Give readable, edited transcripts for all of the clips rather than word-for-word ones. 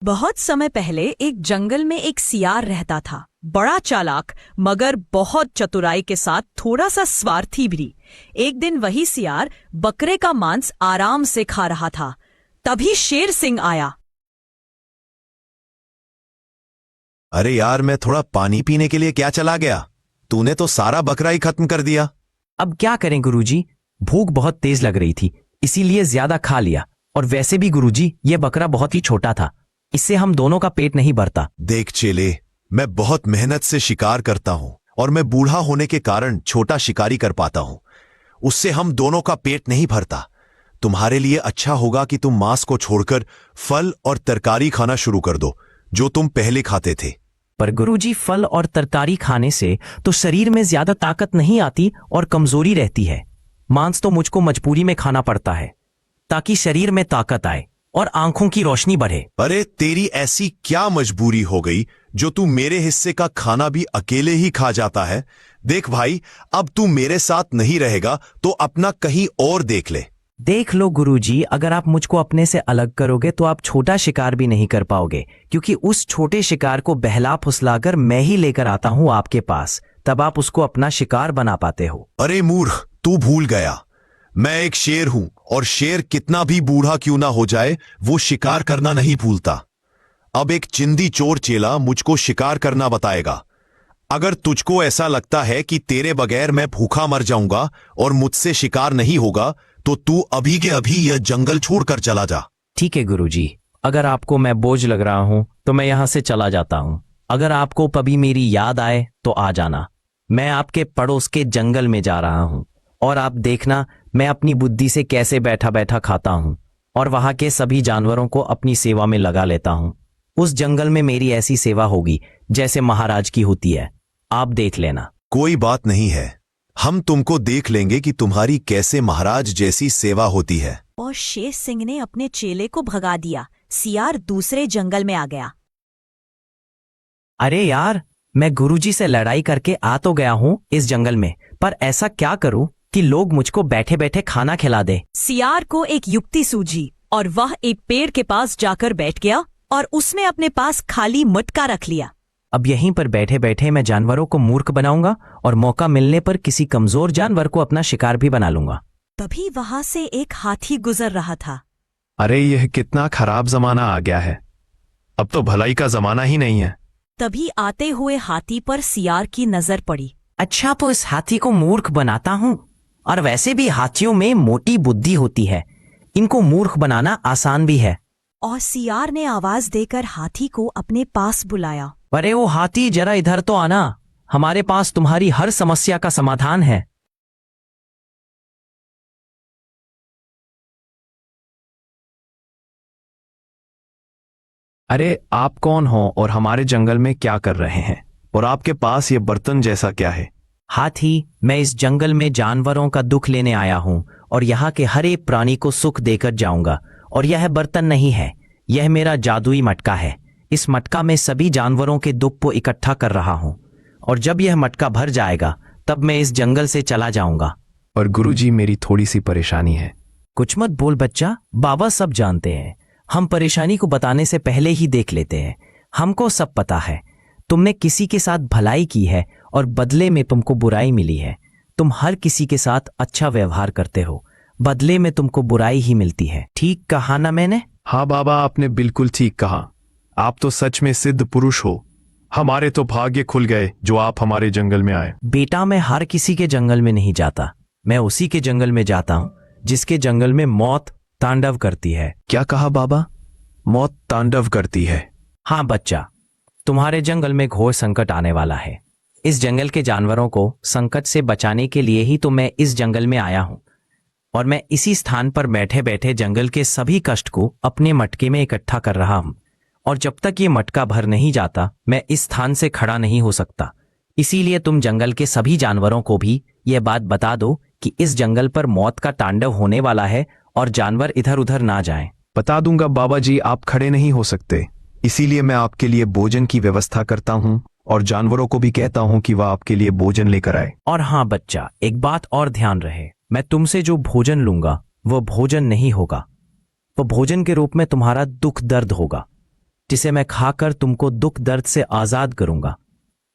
बहुत समय पहले एक जंगल में एक सियार रहता था। बड़ा चालाक मगर बहुत चतुराई के साथ थोड़ा सा स्वार्थी भी। एक दिन वही सियार बकरे का मांस आराम से खा रहा था। तभी शेर सिंह आया। अरे यार, मैं थोड़ा पानी पीने के लिए क्या चला गया। तूने तो सारा बकरा ही खत्म कर दिया। अब क्या करें गुरुजी, भूख बहुत तेज लग रही थी, इसीलिए ज्यादा खा लिया। और वैसे भी गुरुजी, ये बकरा बहुत ही छोटा था, इससे हम दोनों का पेट नहीं भरता। देख चेले, मैं बहुत मेहनत से शिकार करता हूं और मैं बूढ़ा होने के कारण छोटा शिकारी कर पाता हूं। उससे हम दोनों का पेट नहीं भरता। तुम्हारे लिए अच्छा होगा कि तुम मांस को छोड़कर फल और तरकारी खाना शुरू कर दो, जो तुम पहले खाते थे। पर गुरुजी, फल और तरकारी खाने से तो शरीर में ज्यादा ताकत नहीं आती और कमजोरी रहती है। मांस तो मुझको मजबूरी में खाना पड़ता है ताकि शरीर में ताकत आए और आंखों की रोशनी बढ़े। अरे तेरी ऐसी क्या मजबूरी हो गई जो तू मेरे हिस्से का खाना भी अकेले ही खा जाता है। देख भाई, अब तू मेरे साथ नहीं रहेगा तो अपना कहीं और देख ले। देख लो गुरुजी, अगर आप मुझको अपने से अलग करोगे तो आप छोटा शिकार भी नहीं कर पाओगे, क्योंकि उस छोटे शिकार को बहला फुसलाकर मैं ही लेकर आता हूं आपके पास, तब आप उसको अपना शिकार बना पाते हो। अरे मूर्ख, तू भूल गया, मैं एक शेर हूं और शेर कितना भी बूढ़ा क्यों ना हो जाए, वो शिकार करना नहीं भूलता। अब एक चिंदी चोर चेला मुझको शिकार करना बताएगा। अगर तुझको ऐसा लगता है कि तेरे बगैर मैं भूखा मर जाऊंगा और मुझसे शिकार नहीं होगा, तो तू अभी के अभी यह जंगल छोड़कर चला जा। ठीक है गुरुजी, अगर आपको मैं बोझ लग रहा हूं तो मैं यहां से चला जाता हूं। अगर आपको कभी मेरी याद आए तो आ जाना। मैं आपके पड़ोस के जंगल में जा रहा हूं और आप देखना मैं अपनी बुद्धि से कैसे बैठा बैठा खाता हूं और वहां के सभी जानवरों को अपनी सेवा में लगा लेता हूं। उस जंगल में मेरी ऐसी सेवा होगी जैसे महाराज की होती है, आप देख लेना। कोई बात नहीं है, हम तुमको देख लेंगे कि तुम्हारी कैसे महाराज जैसी सेवा होती है। और शेर सिंह ने अपने चेले को भगा दिया। सियार दूसरे जंगल में आ गया। अरे यार, मैं गुरुजी से लड़ाई करके आ तो गया हूं इस जंगल में, पर ऐसा क्या करूं कि लोग मुझको बैठे बैठे खाना खिला दे। सियार को एक युक्ति सूझी और वह एक पेड़ के पास जाकर बैठ गया और उसने अपने पास खाली मटका रख लिया। अब यहीं पर बैठे बैठे मैं जानवरों को मूर्ख बनाऊंगा और मौका मिलने पर किसी कमजोर जानवर को अपना शिकार भी बना लूंगा। तभी वहां से एक हाथी गुजर रहा था। अरे यह कितना खराब जमाना आ गया है, अब तो भलाई का जमाना ही नहीं है। तभी आते हुए हाथी पर सियार की नजर पड़ी। अच्छा, तो इस हाथी को मूर्ख बनाता हूं, और वैसे भी हाथियों में मोटी बुद्धि होती है, इनको मूर्ख बनाना आसान भी है। और सियार ने आवाज देकर हाथी को अपने पास बुलाया। अरे वो हाथी, जरा इधर तो आना, हमारे पास तुम्हारी हर समस्या का समाधान है। अरे आप कौन हो और हमारे जंगल में क्या कर रहे हैं, और आपके पास ये बर्तन जैसा क्या है? हाथी, मैं इस जंगल में जानवरों का दुख लेने आया हूं और यहाँ के हर एक प्राणी को सुख देकर जाऊंगा। और यह बर्तन नहीं है, यह मेरा जादुई मटका है। इस मटका में सभी जानवरों के दुख को इकट्ठा कर रहा हूं, और जब यह मटका भर जाएगा तब मैं इस जंगल से चला जाऊंगा। और गुरुजी, मेरी थोड़ी सी परेशानी है। कुछ मत बोल बच्चा, बाबा सब जानते हैं। हम परेशानी को बताने से पहले ही देख लेते हैं। हमको सब पता है। तुमने किसी के साथ भलाई की है और बदले में तुमको बुराई मिली है। तुम हर किसी के साथ अच्छा व्यवहार करते हो, बदले में तुमको बुराई ही मिलती है। ठीक कहा ना मैंने? हाँ बाबा, आपने बिल्कुल ठीक कहा। आप तो सच में सिद्ध पुरुष हो। हमारे तो भाग्य खुल गए जो आप हमारे जंगल में आए। बेटा, मैं हर किसी के जंगल में नहीं जाता, मैं उसी के जंगल में जाता हूं जिसके जंगल में मौत तांडव करती है। क्या कहा बाबा? मौत तांडव करती है? हाँ बच्चा, तुम्हारे जंगल में घोर संकट आने वाला है। इस जंगल के जानवरों को संकट से बचाने के लिए ही तो मैं इस जंगल में आया हूं, और मैं इसी स्थान पर बैठे बैठे जंगल के सभी कष्ट को अपने मटके में इकट्ठा कर रहा हूं। और जब तक ये मटका भर नहीं जाता मैं इस स्थान से खड़ा नहीं हो सकता। इसीलिए तुम जंगल के सभी जानवरों को भी यह बात बता दो कि इस जंगल पर मौत का तांडव होने वाला है और जानवर इधर उधर ना जाएं। बता दूंगा बाबा जी, आप खड़े नहीं हो सकते, इसीलिए मैं आपके लिए भोजन की व्यवस्था करता हूँ और जानवरों को भी कहता हूँ कि वह आपके लिए भोजन लेकर आए। और हाँ बच्चा, एक बात और ध्यान रहे, मैं तुमसे जो भोजन लूंगा वह भोजन नहीं होगा, वह भोजन के रूप में तुम्हारा दुख दर्द होगा। जिसे मैं खाकर तुमको दुख दर्द से आजाद करूंगा।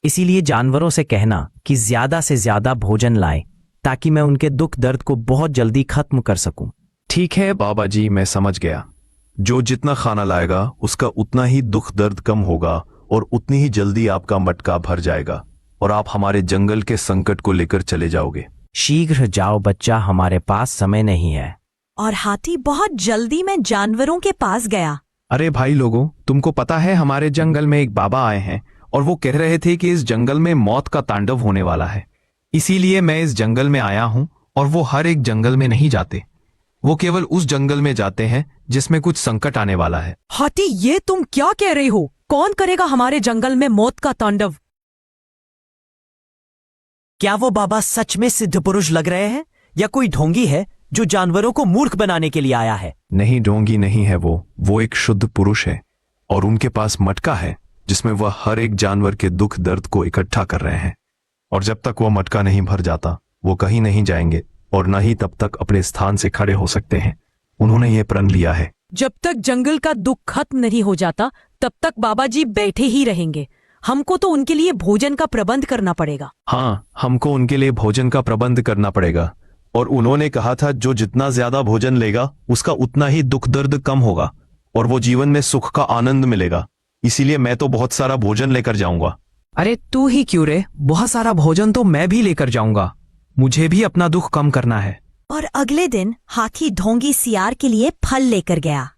इसीलिए जानवरों से कहना कि ज्यादा से ज्यादा भोजन लाए ताकि मैं उनके दुख दर्द को बहुत जल्दी खत्म कर सकूं। ठीक है बाबा जी, मैं समझ गया। जो जितना खाना लाएगा उसका उतना ही दुख दर्द कम होगा और उतनी ही जल्दी आपका मटका भर जाएगा और आप हमारे जंगल के संकट को लेकर चले जाओगे। शीघ्र जाओ बच्चा, हमारे पास समय नहीं है। और हाथी बहुत जल्दी में जानवरों के पास गया। अरे भाई लोगों, तुमको पता है हमारे जंगल में एक बाबा आए हैं और वो कह रहे थे कि इस जंगल में मौत का तांडव होने वाला है। इसीलिए मैं इस जंगल में आया हूं। और वो हर एक जंगल में नहीं जाते, वो केवल उस जंगल में जाते हैं जिसमें कुछ संकट आने वाला है। हाथी, ये तुम क्या कह रहे हो? कौन करेगा हमारे जंगल में मौत का तांडव? क्या वो बाबा सच में सिद्ध पुरुष लग रहे हैं या कोई ढोंगी है जो जानवरों को मूर्ख बनाने के लिए आया है? नहीं, ढोंगी नहीं है वो एक शुद्ध पुरुष है और उनके पास मटका है जिसमें वह हर एक जानवर के दुख दर्द को इकट्ठा कर रहे हैं। और जब तक वह मटका नहीं भर जाता वो कहीं नहीं जाएंगे और न ही तब तक अपने स्थान से खड़े हो सकते हैं। उन्होंने ये प्रण लिया है। जब तक जंगल का दुख खत्म नहीं हो जाता तब तक बाबा जी बैठे ही रहेंगे। हमको तो उनके लिए भोजन का प्रबंध करना पड़ेगा। हाँ, हमको उनके लिए भोजन का प्रबंध करना पड़ेगा। और उन्होंने कहा था जो जितना ज्यादा भोजन लेगा उसका उतना ही दुख दर्द कम होगा और वो जीवन में सुख का आनंद मिलेगा। इसीलिए मैं तो बहुत सारा भोजन लेकर जाऊंगा। अरे तू ही क्यों रे, बहुत सारा भोजन तो मैं भी लेकर जाऊंगा। मुझे भी अपना दुख कम करना है। और अगले दिन हाथी ढोंगी सियार के लिए फल लेकर गया।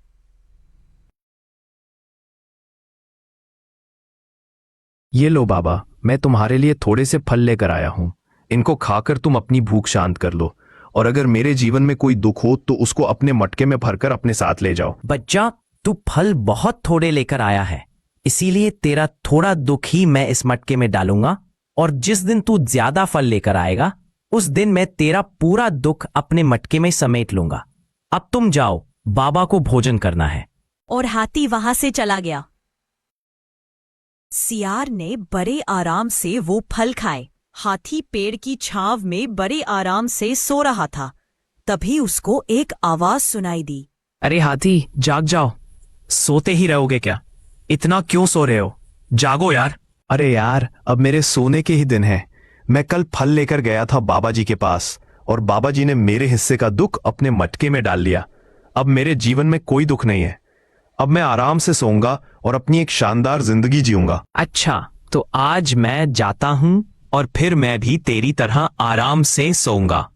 ये लो बाबा, मैं तुम्हारे लिए थोड़े से फल लेकर आया हूं। इनको खाकर तुम अपनी भूख शांत कर लो और अगर मेरे जीवन में कोई दुख हो तो उसको अपने मटके में भरकर अपने साथ ले जाओ। बच्चा, तू फल बहुत थोड़े लेकर आया है, इसीलिए तेरा थोड़ा दुख ही मैं इस मटके में डालूंगा और जिस दिन तू ज्यादा फल लेकर आएगा उस दिन मैं तेरा पूरा दुख अपने मटके में समेट लूंगा। अब तुम जाओ, बाबा को भोजन करना है। और हाथी वहां से चला गया। सियार ने बड़े आराम से वो फल खाए। हाथी पेड़ की छांव में बड़े आराम से सो रहा था। तभी उसको एक आवाज सुनाई दी। अरे हाथी, जाग जाओ। सोते ही रहोगे क्या? इतना क्यों सो रहे हो? जागो यार। अरे यार, अब मेरे सोने के ही दिन है। मैं कल फल लेकर गया था बाबा जी के पास और बाबा जी ने मेरे हिस्से का दुख अपने मटके में डाल लिया। अब मेरे जीवन में कोई दुख नहीं है। अब मैं आराम से सोऊंगा और अपनी एक शानदार जिंदगी जीऊंगा। अच्छा, तो आज मैं जाता हूं और फिर मैं भी तेरी तरह आराम से सोऊंगा।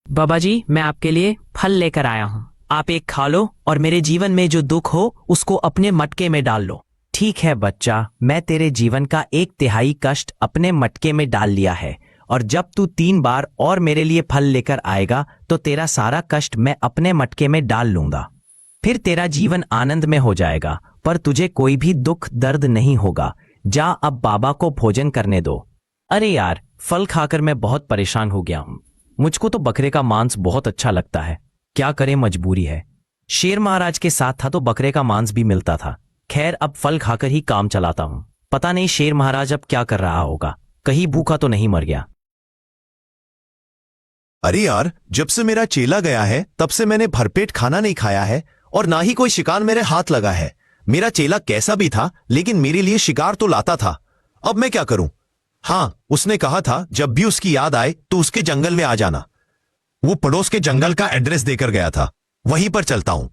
बाबा जी, मैं आपके लिए फल लेकर आया हूं। आप एक खा लो और मेरे जीवन में जो दुख हो उसको अपने मटके में डाल लो। ठीक है बच्चा, मैं तेरे जीवन का 1/3 कष्ट अपने मटके में डाल लिया है और जब तू 3 बार और मेरे लिए फल लेकर आएगा तो तेरा सारा कष्ट मैं अपने मटके में डाल लूंगा। फिर तेरा जीवन आनंद में हो जाएगा, पर तुझे कोई भी दुख दर्द नहीं होगा। जा, अब बाबा को भोजन करने दो। अरे यार, फल खाकर मैं बहुत परेशान हो गया हूं। मुझको तो बकरे का मांस बहुत अच्छा लगता है, क्या करें, मजबूरी है। शेर महाराज के साथ था तो बकरे का मांस भी मिलता था। खैर, अब फल खाकर ही काम चलाता हूं। पता नहीं शेर महाराज अब क्या कर रहा होगा, कहीं भूखा तो नहीं मर गया। अरे यार, जब से मेरा चेला गया है तब से मैंने भरपेट खाना नहीं खाया है और ना ही कोई शिकार मेरे हाथ लगा है। मेरा चेला कैसा भी था लेकिन मेरे लिए शिकार तो लाता था। अब मैं क्या करूं? हाँ, उसने कहा था जब भी उसकी याद आए तो उसके जंगल में आ जाना। वो पड़ोस के जंगल का एड्रेस देकर गया था, वहीं पर चलता हूं।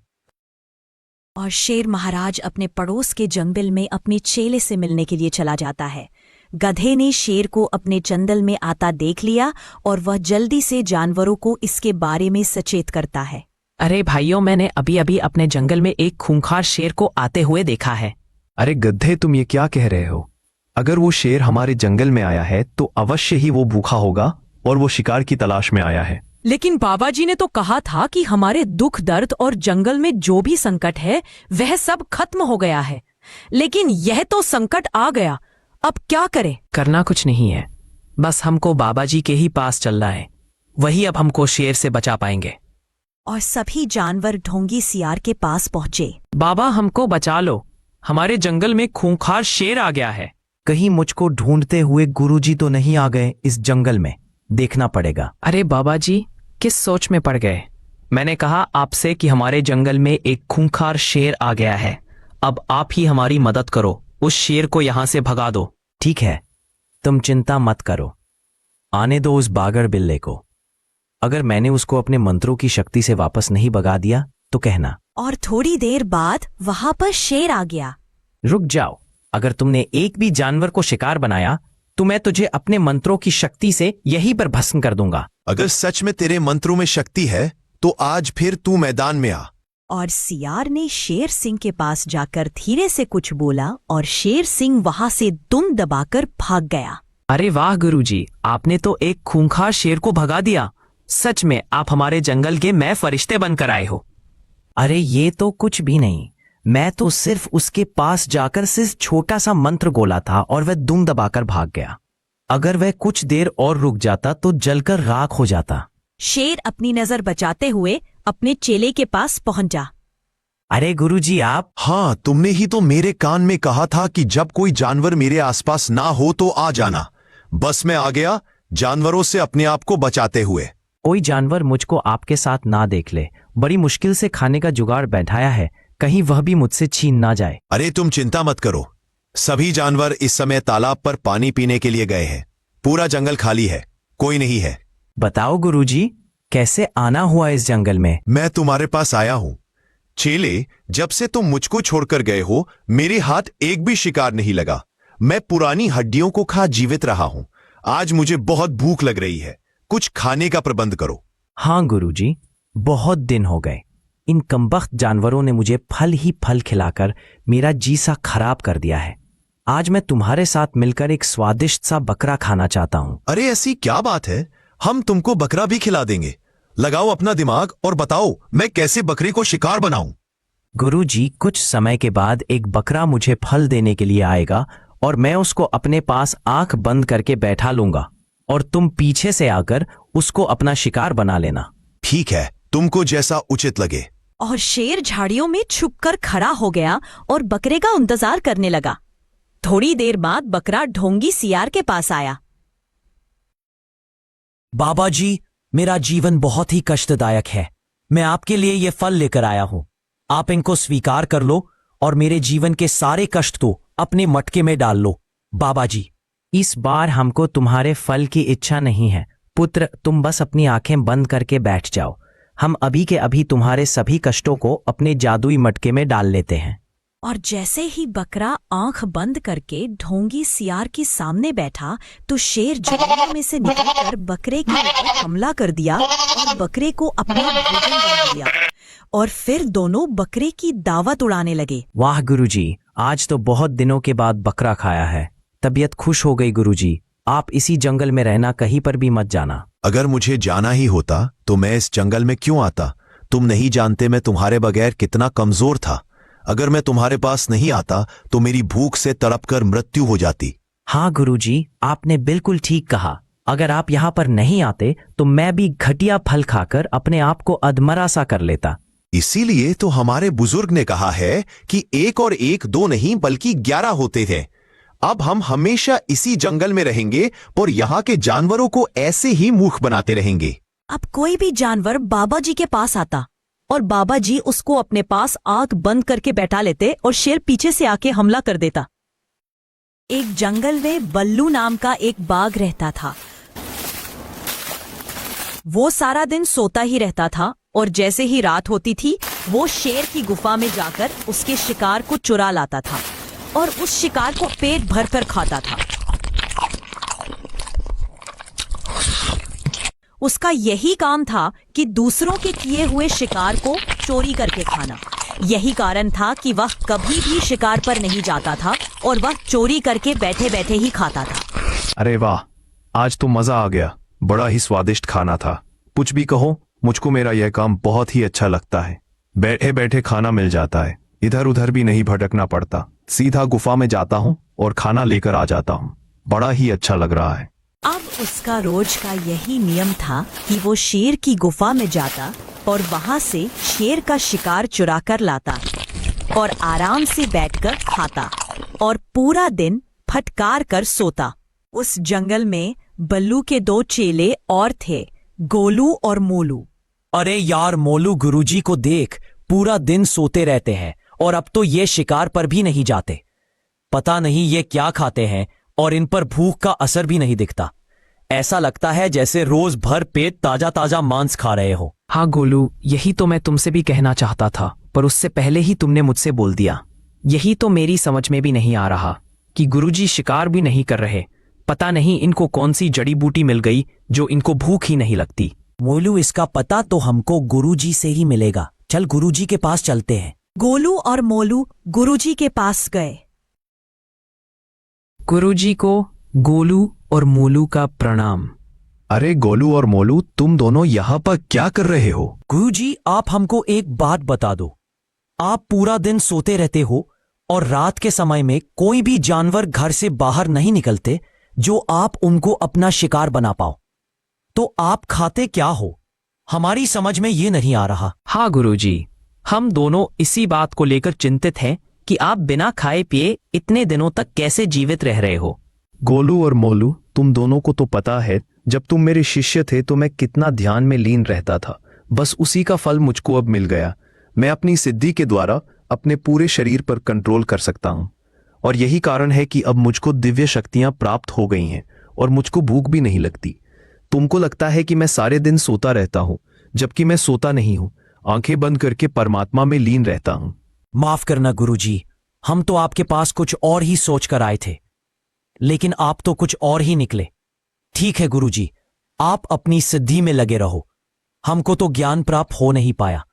और शेर महाराज अपने पड़ोस के जंगल में अपने चेले से मिलने के लिए चला जाता है। गधे ने शेर को अपने जंगल में आता देख लिया और वह जल्दी से जानवरों को इसके बारे में सचेत करता है। अरे भाइयों, मैंने अभी अभी अपने जंगल में एक खूंखार शेर को आते हुए देखा है। अरे गधे, तुम ये क्या कह रहे हो? अगर वो शेर हमारे जंगल में आया है तो अवश्य ही वो भूखा होगा और वो शिकार की तलाश में आया है। लेकिन बाबा जी ने तो कहा था कि हमारे दुख दर्द और जंगल में जो भी संकट है वह सब खत्म हो गया है। लेकिन यह तो संकट आ गया, अब क्या करें? करना कुछ नहीं है, बस हमको बाबा जी के ही पास चलना है। वही अब हमको शेर से बचा पाएंगे। और सभी जानवर ढोंगी सियार के पास पहुंचे। बाबा, हमको बचा लो, हमारे जंगल में खूंखार शेर आ गया है। कहीं मुझको ढूंढते हुए गुरुजी तो नहीं आ गए इस जंगल में? देखना पड़ेगा। अरे बाबा जी, किस सोच में पड़ गए? मैंने कहा आपसे कि हमारे जंगल में एक खूंखार शेर आ गया है। अब आप ही हमारी मदद करो, उस शेर को यहां से भगा दो। ठीक है, तुम चिंता मत करो। आने दो उस बागर बिल्ले को। अगर मैंने उसको अपने मंत्रों की शक्ति से वापस नहीं भगा दिया तो कहना। और थोड़ी देर बाद वहां पर शेर आ गया। रुक जाओ, अगर तुमने एक भी जानवर को शिकार बनाया तो मैं तुझे अपने मंत्रों की शक्ति से यहीं पर भस्म कर दूंगा। अगर सच में तेरे मंत्रों में शक्ति है तो आज फिर तू मैदान में आ। और सियार ने शेर सिंह के पास जाकर धीरे से कुछ बोला और शेर सिंह वहां से दुम दबाकर भाग गया। अरे वाह गुरुजी, आपने तो एक खूंखार शेर को भगा दिया। सच में आप हमारे जंगल के मैं फरिश्ते बनकर आए हो। अरे ये तो कुछ भी नहीं, मैं तो सिर्फ उसके पास जाकर सिर्फ छोटा सा मंत्र बोला था और वह दुम दबाकर भाग गया। अगर वह कुछ देर और रुक जाता तो जलकर राख हो जाता। शेर अपनी नजर बचाते हुए अपने चेले के पास पहुंचा। अरे गुरुजी आप। हाँ, तुमने ही तो मेरे कान में कहा था कि जब कोई जानवर मेरे आसपास ना हो तो आ जाना। बस मैं आ गया, जानवरों से अपने आप को बचाते हुए। कोई जानवर मुझको आपके साथ ना देख ले। बड़ी मुश्किल से खाने का जुगाड़ बैठाया है, कहीं वह भी मुझसे छीन ना जाए। अरे तुम चिंता मत करो, सभी जानवर इस समय तालाब पर पानी पीने के लिए गए हैं। पूरा जंगल खाली है, कोई नहीं है। बताओ गुरुजी, कैसे आना हुआ इस जंगल में? मैं तुम्हारे पास आया हूं। चेले, जब से तुम मुझको छोड़कर गए हो मेरे हाथ एक भी शिकार नहीं लगा। मैं पुरानी हड्डियों को खा जीवित रहा हूं। आज मुझे बहुत भूख लग रही है, कुछ खाने का प्रबंध करो। हाँ गुरुजी, बहुत दिन हो गए। इन कमबख्त जानवरों ने मुझे फल ही फल खिलाकर मेरा जी सा खराब कर दिया है। आज मैं तुम्हारे साथ मिलकर एक स्वादिष्ट सा बकरा खाना चाहता हूँ। अरे ऐसी क्या बात है, हम तुमको बकरा भी खिला देंगे। लगाओ अपना दिमाग और बताओ मैं कैसे बकरे को शिकार बनाऊं। गुरुजी, कुछ समय के बाद एक बकरा मुझे फल देने के लिए आएगा और मैं उसको अपने पास आंख बंद करके बैठा लूंगा और तुम पीछे से आकर उसको अपना शिकार बना लेना। ठीक है, तुमको जैसा उचित लगे। और शेर झाड़ियों में छुपकर खड़ा हो गया और बकरे का इंतजार करने लगा। थोड़ी देर बाद बकरा ढोंगी सियार के पास आया। बाबा जी, मेरा जीवन बहुत ही कष्टदायक है। मैं आपके लिए ये फल लेकर आया हूं। आप इनको स्वीकार कर लो और मेरे जीवन के सारे कष्ट तो अपने मटके में डाल लो। बाबा जी, इस बार हमको तुम्हारे फल की इच्छा नहीं है। पुत्र, तुम बस अपनी आंखें बंद करके बैठ जाओ। हम अभी के अभी तुम्हारे सभी कष्टों को अपने जादुई मटके में डाल लेते हैं। और जैसे ही बकरा आंख बंद करके ढोंगी सियार के सामने बैठा तो शेर झाड़ियों में से निकलकर बकरे के ऊपर हमला कर दिया और बकरे को अपना भोजन बना लिया। और फिर दोनों बकरे की दावत उड़ाने लगे। वाह गुरुजी, आज तो बहुत दिनों के बाद बकरा खाया है। तबीयत खुश हो गई गुरुजी। आप इसी जंगल में रहना, कहीं पर भी मत जाना। अगर मुझे जाना ही होता तो मैं इस जंगल में क्यों आता? तुम नहीं जानते मैं तुम्हारे बगैर कितना कमजोर था। अगर मैं तुम्हारे पास नहीं आता तो मेरी भूख से तड़पकर मृत्यु हो जाती। हाँ गुरुजी, आपने बिल्कुल ठीक कहा। अगर आप यहाँ पर नहीं आते तो मैं भी घटिया फल खाकर अपने आप को अधमरा सा कर लेता। इसीलिए तो हमारे बुजुर्ग ने कहा है कि 1 और 1 2 नहीं बल्कि 11 होते थे। अब हम हमेशा इसी जंगल में रहेंगे और यहाँ के जानवरों को ऐसे ही मूर्ख बनाते रहेंगे। अब कोई भी जानवर बाबा जी के पास आता और बाबा जी उसको अपने पास आंख बंद करके बैठा लेते और शेर पीछे से आके हमला कर देता। एक जंगल में बल्लू नाम का एक बाघ रहता था। वो सारा दिन सोता ही रहता था और जैसे ही रात होती थी वो शेर की गुफा में जाकर उसके शिकार को चुरा लाता था और उस शिकार को पेट भरकर खाता था। उसका यही काम था कि दूसरों के किए हुए शिकार को चोरी करके खाना। यही कारण था कि वह कभी भी शिकार पर नहीं जाता था और वह चोरी करके बैठे बैठे ही खाता था। अरे वाह, आज तो मजा आ गया। बड़ा ही स्वादिष्ट खाना था। कुछ भी कहो, मुझको मेरा यह काम बहुत ही अच्छा लगता है। बैठे बैठे खाना मिल जाता है, इधर उधर भी नहीं भटकना पड़ता। सीधा गुफा में जाता हूँ और खाना लेकर आ जाता हूँ। बड़ा ही अच्छा लग रहा है। अब उसका रोज का यही नियम था कि वो शेर की गुफा में जाता और वहां से शेर का शिकार चुरा कर लाता और आराम से बैठकर खाता और पूरा दिन फटकार कर सोता। उस जंगल में बल्लू के 2 चेले और थे, गोलू और मोलू। अरे यार मोलू, गुरुजी को देख, पूरा दिन सोते रहते हैं और अब तो ये शिकार पर भी नहीं जाते। पता नहीं ये क्या खाते हैं और इन पर भूख का असर भी नहीं दिखता। ऐसा लगता है जैसे रोज भर पेट ताजा ताजा मांस खा रहे हो। हाँ गोलू, यही तो मैं तुमसे भी कहना चाहता था, पर उससे पहले ही तुमने मुझसे बोल दिया। यही तो मेरी समझ में भी नहीं आ रहा कि गुरुजी शिकार भी नहीं कर रहे। पता नहीं इनको कौन सी जड़ी बूटी मिल गई जो इनको भूख ही नहीं लगती। मोलू, इसका पता तो हमको गुरुजी से ही मिलेगा। चल गुरुजी के पास चलते हैं। गोलू और मोलू गुरुजी के पास गए। गुरुजी को गोलू और मोलू का प्रणाम। अरे गोलू और मोलू, तुम दोनों यहाँ पर क्या कर रहे हो? गुरुजी, आप हमको एक बात बता दो। आप पूरा दिन सोते रहते हो और रात के समय में कोई भी जानवर घर से बाहर नहीं निकलते जो आप उनको अपना शिकार बना पाओ। तो आप खाते क्या हो? हमारी समझ में ये नहीं आ रहा। हाँ गुरुजी, हम दोनों इसी बात को लेकर चिंतित हैं कि आप बिना खाए पिए इतने दिनों तक कैसे जीवित रह रहे हो। गोलू और मोलू, तुम दोनों को तो पता है जब तुम मेरे शिष्य थे तो मैं कितना ध्यान में लीन रहता था। बस उसी का फल मुझको अब मिल गया। मैं अपनी सिद्धि के द्वारा अपने पूरे शरीर पर कंट्रोल कर सकता हूं और यही कारण है कि अब मुझको दिव्य शक्तियां प्राप्त हो गई हैं और मुझको भूख भी नहीं लगती। तुमको लगता है कि मैं सारे दिन सोता रहता हूं, जबकि मैं सोता नहीं हूं। आंखें बंद करके परमात्मा में लीन रहता हूं। माफ करना गुरुजी, हम तो आपके पास कुछ और ही सोच कर आए थे, लेकिन आप तो कुछ और ही निकले। ठीक है गुरुजी, आप अपनी सिद्धि में लगे रहो। हमको तो ज्ञान प्राप्त हो नहीं पाया।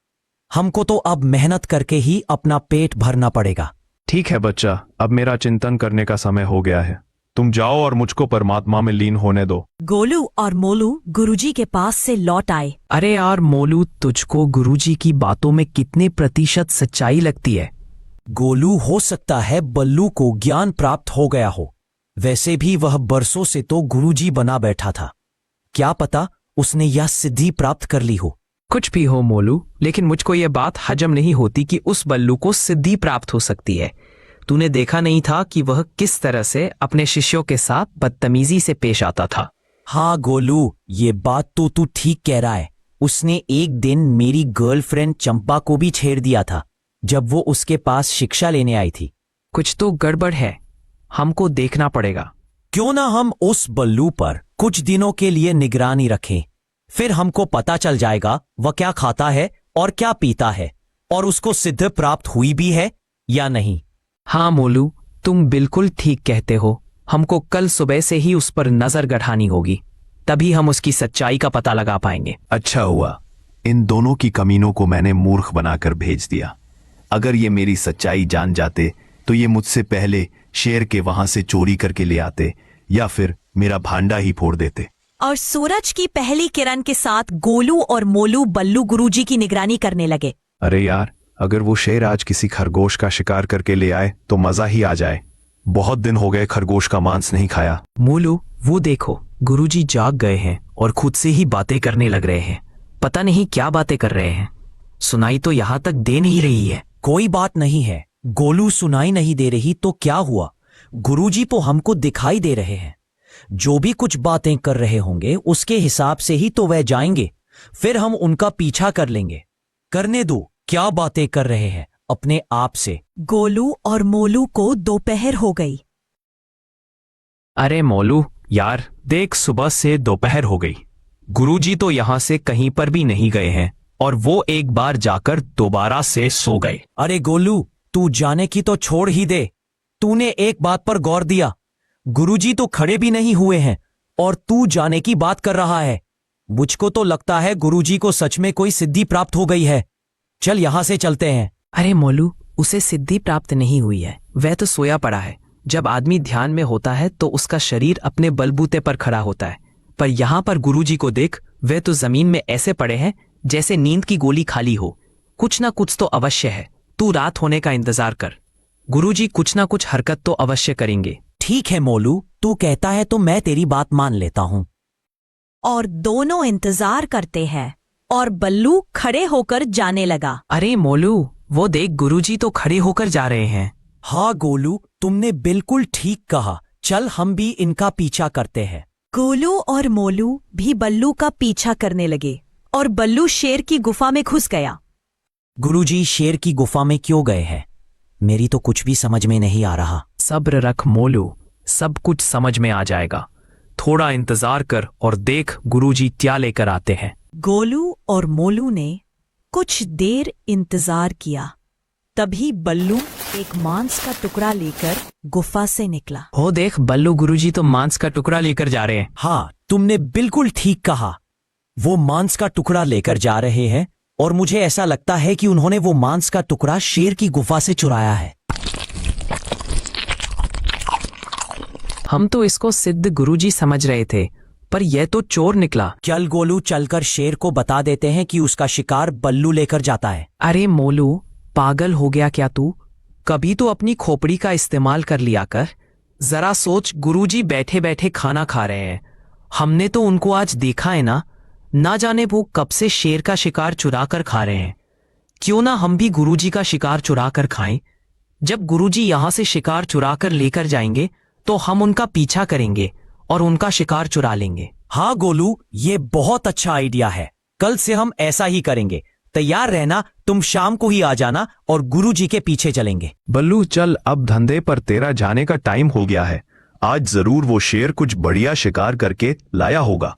हमको तो अब मेहनत करके ही अपना पेट भरना पड़ेगा। ठीक है बच्चा, अब मेरा चिंतन करने का समय हो गया है। तुम जाओ और मुझको परमात्मा में लीन होने दो। गोलू और मोलू गुरुजी के पास से लौट आए। अरे यार मोलू, तुझको गुरुजी की बातों में कितने प्रतिशत सच्चाई लगती है? गोलू, हो सकता है बल्लू को ज्ञान प्राप्त हो गया हो। वैसे भी वह बरसों से तो गुरुजी बना बैठा था। क्या पता उसने यह सिद्धि प्राप्त कर ली हो। कुछ भी हो मोलू, लेकिन मुझको यह बात हजम नहीं होती कि उस बल्लू को सिद्धि प्राप्त हो सकती है। तूने देखा नहीं था कि वह किस तरह से अपने शिष्यों के साथ बदतमीजी से पेश आता था। हाँ गोलू, ये बात तो तू ठीक कह रहा है। उसने एक दिन मेरी गर्लफ्रेंड चंपा को भी छेड़ दिया था जब वो उसके पास शिक्षा लेने आई थी। कुछ तो गड़बड़ है, हमको देखना पड़ेगा। क्यों ना हम उस बल्लू पर कुछ दिनों के लिए निगरानी रखें। फिर हमको पता चल जाएगा वह क्या खाता है और क्या पीता है और उसको सिद्ध प्राप्त हुई भी है या नहीं। हाँ मोलू, तुम बिल्कुल ठीक कहते हो। हमको कल सुबह से ही उस पर नजर गढ़ानी होगी, तभी हम उसकी सच्चाई का पता लगा पाएंगे। अच्छा हुआ इन दोनों की कमीनों को मैंने मूर्ख बनाकर भेज दिया। अगर ये मेरी सच्चाई जान जाते तो ये मुझसे पहले शेर के वहां से चोरी करके ले आते या फिर मेरा भांडा ही फोड़ देते। और सूरज की पहली किरण के साथ गोलू और मोलू बल्लू गुरुजी की निगरानी करने लगे। अरे यार, अगर वो शेर आज किसी खरगोश का शिकार करके ले आए तो मजा ही आ जाए। बहुत दिन हो गए खरगोश का मांस नहीं खाया। मोलू, वो देखो, गुरुजी जाग गए हैं और खुद से ही बातें करने लग रहे हैं। पता नहीं क्या बातें कर रहे हैं। सुनाई तो यहाँ तक दे नहीं रही है। कोई बात नहीं है गोलू, सुनाई नहीं दे रही तो क्या हुआ? गुरुजी तो हमको दिखाई दे रहे हैं। जो भी कुछ बातें कर रहे होंगे उसके हिसाब से ही तो वह जाएंगे। फिर हम उनका पीछा कर लेंगे। करने दो, क्या बातें कर रहे हैं अपने आप से। गोलू और मोलू को दोपहर हो गई। अरे मोलू यार, देख, सुबह से दोपहर हो गई। गुरुजी तो यहाँ से कहीं पर भी नहीं गए हैं और वो एक बार जाकर दोबारा से सो गए। अरे गोलू, तू जाने की तो छोड़ ही दे। तूने एक बात पर गौर दिया? गुरुजी तो खड़े भी नहीं हुए हैं और तू जाने की बात कर रहा है। मुझको तो लगता है गुरुजी को सच में कोई सिद्धि प्राप्त हो गई है। चल यहां से चलते हैं। अरे मोलू, उसे सिद्धि प्राप्त नहीं हुई है, वह तो सोया पड़ा है। जब आदमी ध्यान में होता है तो उसका शरीर अपने बलबूते पर खड़ा होता है, पर यहाँ पर गुरुजी को देख, वे तो जमीन में ऐसे पड़े हैं जैसे नींद की गोली खाली हो। कुछ ना कुछ तो अवश्य है। तू रात होने का इंतजार कर, गुरुजी कुछ ना कुछ हरकत तो अवश्य करेंगे। ठीक है मोलू, तू कहता है तो मैं तेरी बात मान लेता हूं। और दोनों इंतजार करते हैं और बल्लू खड़े होकर जाने लगा। अरे मोलू, वो देख, गुरुजी तो खड़े होकर जा रहे हैं। हाँ गोलू, तुमने बिल्कुल ठीक कहा। चल हम भी इनका पीछा करते हैं। गोलू और मोलू भी बल्लू का पीछा करने लगे और बल्लू शेर की गुफा में घुस गया। गुरुजी, शेर की गुफा में क्यों गए हैं? मेरी तो कुछ भी समझ में नहीं आ रहा। सब्र रख मोलू, सब कुछ समझ में आ जाएगा। थोड़ा इंतजार कर और देख गुरुजी क्या लेकर आते हैं। गोलू और मोलू ने कुछ देर इंतजार किया। तभी बल्लू एक मांस का टुकड़ा लेकर गुफा से निकला। हो देख बल्लू, गुरुजी तो मांस का टुकड़ा लेकर जा रहे हैं। हाँ, तुमने बिल्कुल ठीक कहा। वो मांस का टुकड़ा लेकर जा रहे हैं और मुझे ऐसा लगता है कि उन्होंने वो मांस का टुकड़ा शेर की गुफा से चुराया है। हम तो इसको सिद्ध गुरुजी समझ रहे थे, पर यह तो चोर निकला। चल गोलू, चलकर शेर को बता देते हैं कि उसका शिकार बल्लू लेकर जाता है। अरे मोलू, पागल हो गया क्या तू? कभी तो अपनी खोपड़ी का इस्तेमाल कर लिया कर। जरा सोच, गुरुजी बैठे बैठे खाना खा रहे हैं। हमने तो उनको आज देखा है ना जाने वो कब से शेर का शिकार चुरा कर खा रहे हैं। क्यों ना हम भी गुरुजी का शिकार चुरा कर खाएं? जब गुरुजी यहां से शिकार चुरा कर लेकर जाएंगे तो हम उनका पीछा करेंगे और उनका शिकार चुरा लेंगे। हाँ गोलू, ये बहुत अच्छा आइडिया है। कल से हम ऐसा ही करेंगे। तैयार रहना, तुम शाम को ही आ जाना और गुरुजी के पीछे चलेंगे। बल्लू चल, अब धंधे पर तेरा जाने का टाइम हो गया है। आज जरूर वो शेर कुछ बढ़िया शिकार करके लाया होगा।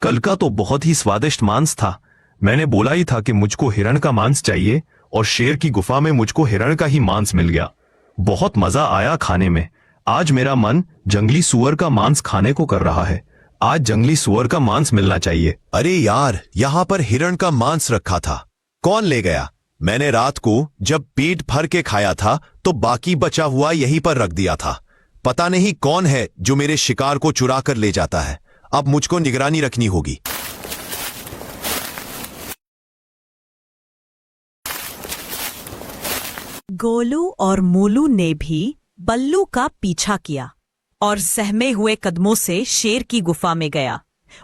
कल का तो बहुत ही स्वादिष्ट मांस था। मैंने बोला ही था कि मुझको हिरण का मांस चाहिए और शेर की गुफा में मुझको हिरण का ही मांस मिल गया। बहुत मजा आया खाने में। आज मेरा मन जंगली सुअर का मांस खाने को कर रहा है। आज जंगली सुअर का मांस मिलना चाहिए। अरे यार, यहाँ पर हिरण का मांस रखा था, कौन ले गया? मैंने रात को जब पेट भर के खाया था तो बाकी बचा हुआ यहीं पर रख दिया था। पता नहीं कौन है जो मेरे शिकार को चुरा कर ले जाता है। अब मुझको निगरानी रखनी होगी। गोलू और मोलू ने भी बल्लू का पीछा किया और सहमे हुए कदमों से शेर की गुफा में गया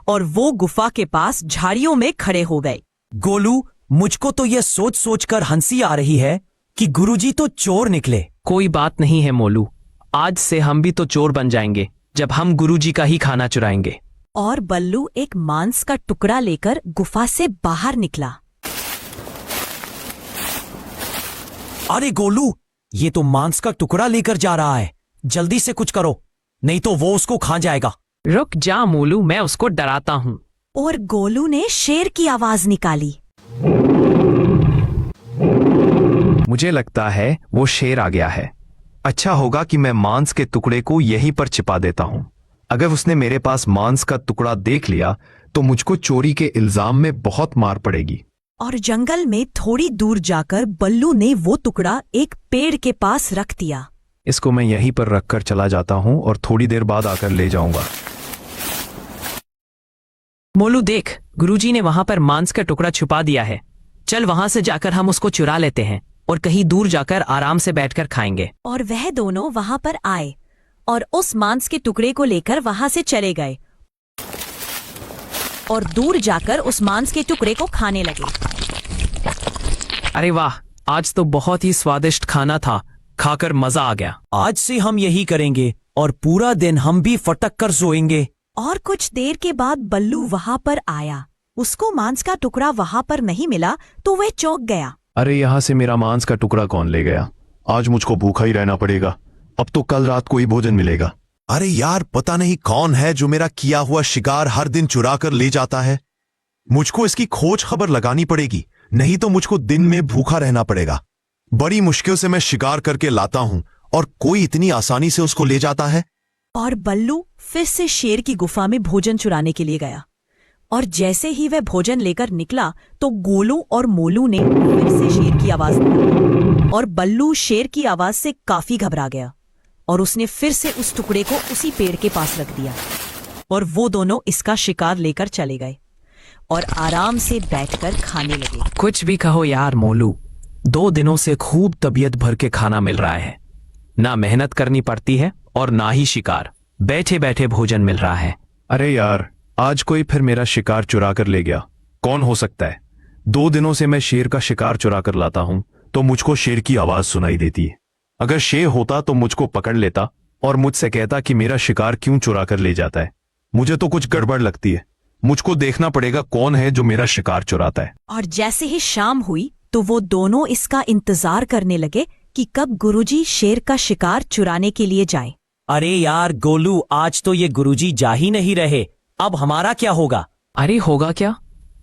और वो गुफा के पास झाड़ियों में खड़े हो गए। गोलू, मुझको तो यह सोच सोचकर हंसी आ रही है कि गुरुजी तो चोर निकले। कोई बात नहीं है मोलू, आज से हम भी तो चोर बन जाएंगे जब हम गुरुजी का ही खाना चुराएंगे। और बल्लू एक मांस का टुकड़ा लेकर गुफा से बाहर निकला। अरे गोलू, ये तो मांस का टुकड़ा लेकर जा रहा है। जल्दी से कुछ करो, नहीं तो वो उसको खा जाएगा। रुक जा मोलू, मैं उसको डराता हूँ। और गोलू ने शेर की आवाज निकाली। मुझे लगता है वो शेर आ गया है। अच्छा होगा कि मैं मांस के टुकड़े को यहीं पर छिपा देता हूँ। अगर उसने मेरे पास मांस का टुकड़ा देख लिया तो मुझको चोरी के इल्जाम में बहुत मार पड़ेगी। और जंगल में थोड़ी दूर जाकर बल्लू ने वो टुकड़ा एक पेड़ के पास रख दिया। इसको मैं यहीं पर रखकर चला जाता हूँ और थोड़ी देर बाद आकर ले जाऊंगा। मोलू देख, गुरुजी ने वहां पर मांस का टुकड़ा छुपा दिया है। चल वहां से जाकर हम उसको चुरा लेते हैं और कहीं दूर जाकर आराम से बैठकर खाएंगे। और वह दोनों वहां पर आए और उस मांस के टुकड़े को लेकर वहां से चले गए और दूर जाकर उस मांस के टुकड़े को खाने लगे। अरे वाह, आज तो बहुत ही स्वादिष्ट खाना था, खाकर मजा आ गया। आज से हम यही करेंगे और पूरा दिन हम भी फटक कर सोएंगे। और कुछ देर के बाद बल्लू वहां पर आया। उसको मांस का टुकड़ा वहां पर नहीं मिला तो वह चौंक गया। अरे यहाँ से मेरा मांस का टुकड़ा कौन ले गया? आज मुझको भूखा ही रहना पड़ेगा। अब तो कल रात को ही भोजन मिलेगा। अरे यार, पता नहीं कौन है जो मेरा किया हुआ शिकार हर दिन चुरा कर ले जाता है। मुझको इसकी खोज खबर लगानी पड़ेगी, नहीं तो मुझको दिन में भूखा रहना पड़ेगा। बड़ी मुश्किल से मैं शिकार करके लाता हूं और कोई इतनी आसानी से उसको ले जाता है। और बल्लू फिर से शेर की गुफा में भोजन चुराने के लिए गया और जैसे ही वह भोजन लेकर निकला तो गोलू और मोलू ने फिर से शेर की आवाज दी और बल्लू शेर की आवाज से काफी घबरा गया और उसने फिर से उस टुकड़े को उसी पेड़ के पास रख दिया और वो दोनों इसका शिकार लेकर चले गए और आराम से बैठकर खाने लगे। कुछ भी कहो यार मोलू, 2 दिनों से खूब तबीयत भर के खाना मिल रहा है। ना मेहनत करनी पड़ती है और ना ही शिकार, बैठे बैठे भोजन मिल रहा है। अरे यार, आज कोई फिर मेरा शिकार चुरा कर ले गया। कौन हो सकता है? 2 दिनों से मैं शेर का शिकार चुरा कर लाता हूं तो मुझको शेर की आवाज सुनाई देती है। अगर शेर होता तो मुझको पकड़ लेता और मुझसे कहता कि मेरा शिकार क्यों चुरा कर ले जाता है। मुझे तो कुछ गड़बड़ लगती है। मुझको देखना पड़ेगा कौन है जो मेरा शिकार चुराता है। और जैसे ही शाम हुई तो वो दोनों इसका इंतजार करने लगे कि कब गुरुजी शेर का शिकार चुराने के लिए जाए। अरे यार गोलू, आज तो ये गुरुजी जा ही नहीं रहे, अब हमारा क्या होगा? अरे होगा क्या,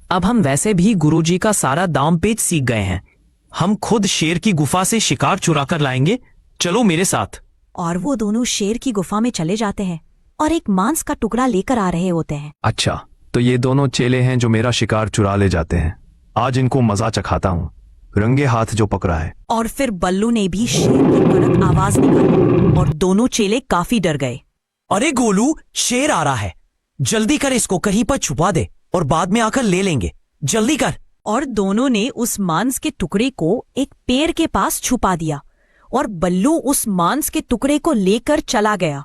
अब हम वैसे भी गुरुजी का सारा दाम पेच सीख गए हैं। हम खुद शेर की गुफा से शिकार चुरा कर लाएंगे, चलो मेरे साथ। और वो दोनों शेर की गुफा में चले जाते हैं और एक मांस का टुकड़ा लेकर आ रहे होते हैं। अच्छा, तो ये दोनों चेले हैं जो मेरा शिकार चुरा ले जाते हैं। आज इनको मजा चखाता हूँ, रंगे हाथ जो पकड़ा है। और फिर बल्लू ने भी शेर की कड़क आवाज निकाली और दोनों चेले काफी डर गए। अरे गोलू, शेर आ रहा है, जल्दी कर, इसको कहीं पर छुपा दे और बाद में आकर ले लेंगे, जल्दी कर। और दोनों ने उस मांस के टुकड़े को एक पेड़ के पास छुपा दिया और बल्लू उस मांस के टुकड़े को लेकर चला गया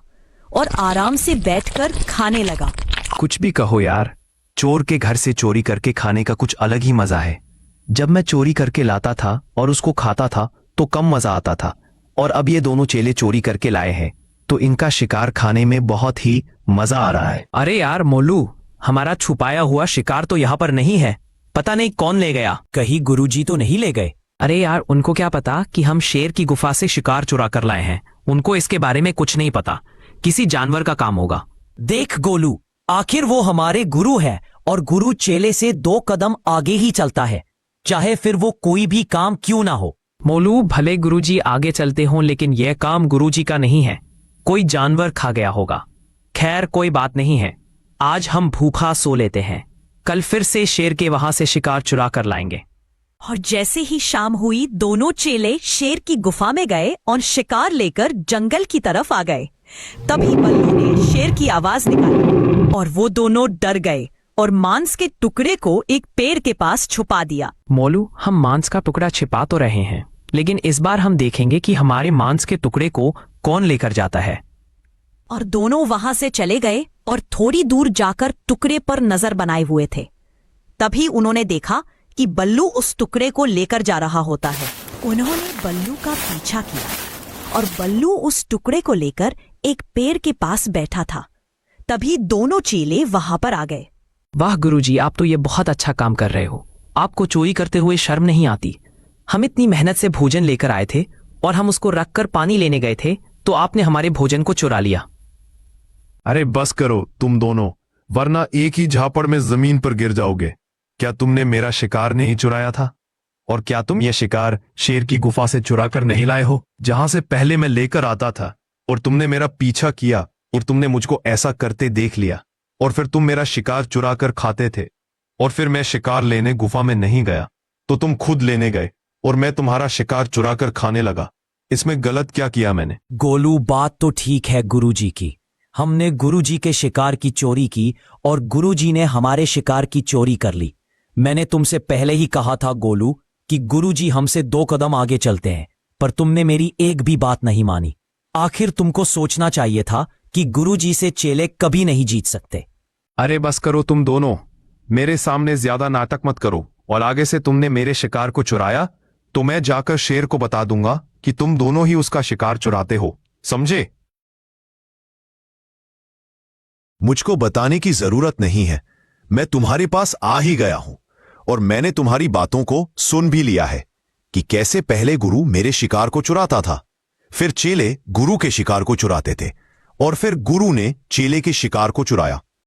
और आराम से बैठकर खाने लगा। कुछ भी कहो यार, चोर के घर से चोरी करके खाने का कुछ अलग ही मजा है। जब मैं चोरी करके लाता था और उसको खाता था तो कम मजा आता था, और अब ये दोनों चेले चोरी करके लाए हैं तो इनका शिकार खाने में बहुत ही मजा आ रहा है। अरे यार मोलू, हमारा छुपाया हुआ शिकार तो यहाँ पर नहीं है, पता नहीं कौन ले गया। कहीं गुरुजी तो नहीं ले गए? अरे यार, उनको क्या पता कि हम शेर की गुफा से शिकार चुरा कर लाए हैं। उनको इसके बारे में कुछ नहीं पता, किसी जानवर का काम होगा। देख गोलू, आखिर वो हमारे गुरु है और गुरु चेले से 2 कदम आगे ही चलता है, चाहे फिर वो कोई भी काम क्यों ना हो। मोलू, भले गुरुजी आगे चलते हों लेकिन यह काम गुरुजी का नहीं है, कोई जानवर खा गया होगा। खैर कोई बात नहीं है, आज हम भूखा सो लेते हैं, कल फिर से शेर के वहां से शिकार चुरा कर लाएंगे। और जैसे ही शाम हुई दोनों चेले शेर की गुफा में गए और शिकार लेकर जंगल की तरफ आ गए। तभी बल्लू ने शेर की आवाज निकाली और वो दोनों डर गए और मांस के टुकड़े को एक पेड़ के पास छुपा दिया। मोलू, हम मांस का टुकड़ा छिपा तो रहे हैं, लेकिन इस बार हम देखेंगे कि हमारे मांस के टुकड़े को कौन लेकर जाता है। और दोनों वहां से चले गए और थोड़ी दूर जाकर टुकड़े पर नजर बनाए हुए थे। तभी उन्होंने देखा कि बल्लू उस टुकड़े को लेकर जा रहा होता है। उन्होंने बल्लू का पीछा किया और बल्लू उस टुकड़े को लेकर एक पेड़ के पास बैठा था। तभी दोनों चेले वहां पर आ गए। वाह गुरुजी, आप तो ये बहुत अच्छा काम कर रहे हो, आपको चोरी करते हुए शर्म नहीं आती। हम इतनी मेहनत से भोजन लेकर आए थे और हम उसको रखकर पानी लेने गए थे तो आपने हमारे भोजन को चुरा लिया। अरे बस करो तुम दोनों, वरना एक ही झापड़ में जमीन पर गिर जाओगे। क्या तुमने मेरा शिकार नहीं चुराया था? और क्या तुम ये शिकार शेर की गुफा से चुरा कर नहीं लाए हो, जहां से पहले मैं लेकर आता था? और तुमने मेरा पीछा किया और तुमने मुझको ऐसा करते देख लिया, और फिर तुम मेरा शिकार चुरा कर खाते थे, और फिर मैं शिकार लेने गुफा में नहीं गया तो तुम खुद लेने गए और मैं तुम्हारा शिकार चुरा कर खाने लगा। इसमें गलत क्या किया मैंने? गोलू, बात तो ठीक है गुरुजी की, हमने गुरुजी के शिकार की चोरी की और गुरुजी ने हमारे शिकार की चोरी कर ली। मैंने तुमसे पहले ही कहा था गोलू कि गुरुजी हमसे 2 कदम आगे चलते हैं, पर तुमने मेरी एक भी बात नहीं मानी। आखिर तुमको सोचना चाहिए था कि गुरुजी से चेले कभी नहीं जीत सकते। अरे बस करो तुम दोनों, मेरे सामने ज्यादा नाटक मत करो, और आगे से तुमने मेरे शिकार को चुराया तो मैं जाकर शेर को बता दूंगा कि तुम दोनों ही उसका शिकार चुराते हो, समझे? मुझको बताने की जरूरत नहीं है, मैं तुम्हारे पास आ ही गया हूं और मैंने तुम्हारी बातों को सुन भी लिया है कि कैसे पहले गुरु मेरे शिकार को चुराता था, फिर चेले गुरु के शिकार को चुराते थे और फिर गुरु ने चेले के शिकार को चुराया।